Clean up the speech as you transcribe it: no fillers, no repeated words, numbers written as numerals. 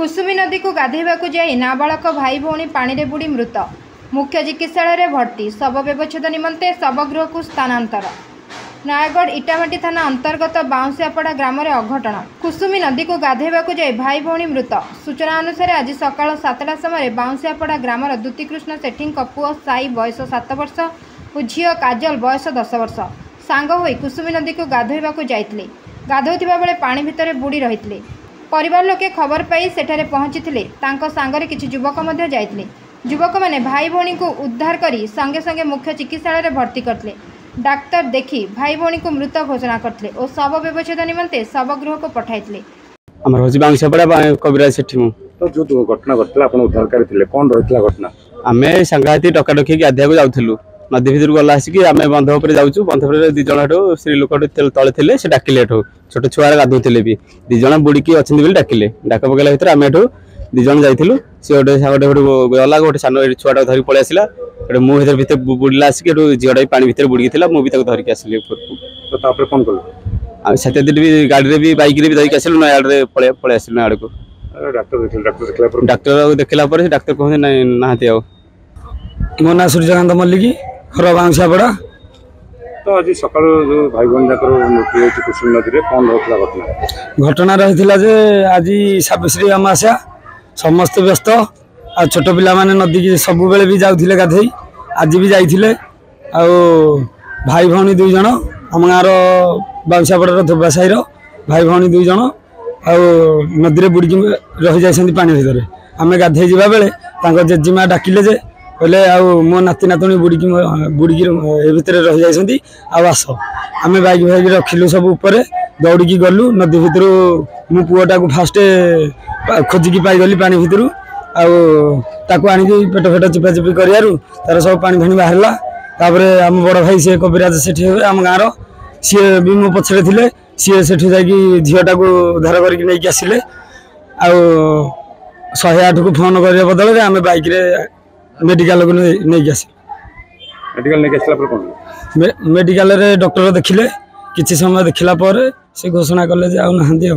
कुसुमी नदी को गाधेबाकू जाई नाबालक भाई भौणी पानी रे बुड़ी मृत। मुख्य चिकित्सालय भर्ती। शव व्यवच्छेद निमंते शवगृह को स्थानांतर। नयागढ़ इटामाटी थाना अंतर्गत बाउंसियापड़ा ग्राम में अघटन। कुसुमी नदी को गाधेबाकू जाई भाई भौणी मृत। सूचना अनुसार आज सकाळ 7टा समय बाउंसियापड़ा ग्रामर द्युतिकृष्ण सेठी पुओ साई बयस 7 वर्ष और झील काजल बयस 10 वर्ष सांग होई कुसुमी नदी को गाधोइबाकू जाइथिले। गाधोउथिबा बेले पानी भितरे बुड़ी रहिथिले। परिवार लोके खबर पाई सेठारे पहुंचीथिले। तांको सांगरे किछि युवक मध्य जाइथिले। युवक माने भाई भौणी को उद्धार करी संगे संगे मुख्य चिकित्सालय भर्ती करथिले। डाक्तर देखी भाई भौणी को मृत घोषणा करथिले और शव व्यवच्छेद निमंते शवगृह को पठाइथिले। हमर होछि बांगसापड़ा कविराज सेठी मु तो जो घटना घटला आपण उद्धार करथिले कोन रहितला घटना? आमे संगाती टका टकी गाधिया को जाउथलु। नदी भितर गला आसिक आम बंध उपर जाऊँ। बंध उपर दीज स्त्री लोक तले थे से डाकिले छोट छुआ गाधुले भी दीज बुड़की अच्छे डाकिले। डाक पकड़ा भर आम एठू दीज जाइलु। सी गोटे सांगे गला गोटे सान छुआ धरिक पलि आसला। मुझे भर बुड़ला आसिक झीटा भी पानी भर बुड़की मुझे धरिक आसली। कौन कल सात भी गाड़ी भी बाइक धरिक आसलु। नयागढ़ पलि आसलु नयागढ़ को। डाक्तर देखला डाक्तर कहते ना मो ना सूर्यकांत मल्लिक घर बांसियापड़ा। तो आज सकाल जो भाई बहन मृत्यु होती कुसुमी नदी में कौन रहा घटना? घटना रही जे आज सावित्री अमावास्या समस्त व्यस्त आ छोट पिला माने नदी की सब बेले भी जाउथिले गाधई। आज भी जाइथिले। आ भाई भौणी दुई जन आम गाँव बांसियापड़ा धोबा साई भाई भौणी दुई जन आ नदी में बुड़की रही जाइछन्ति पानी भितर। आमे गाधई जिबा बेले तांको जेजीमा डाकिले जे कहले मो नाती नातुणी बुड़की भितर रही जाइछन्ति आस आमे बाइक भाइक रखिलु। सब ऊपर दौड़िकी गलु नदी भितर। मो पुओटा को फास्ट खोजिकी पाइगली पानी भितर। आकु आनिकी पेट फेट चिपा चिपी करियारु तार सब पानी फाणी बाहरला। तापरे आम बड़ भाई सी कविराज सेठी आम गाँव सी भी मो पछरे थिले। सी सेठी जाइकी झीटा को उद्धार करके नहीं आसिले। 108 को फोन करने बदल आम बाइक मेडिकल को नहीं आस। मेडिकल डॉक्टर देखिले। किछि समय देखला पर से घोषणा कले जे आउ नहांती।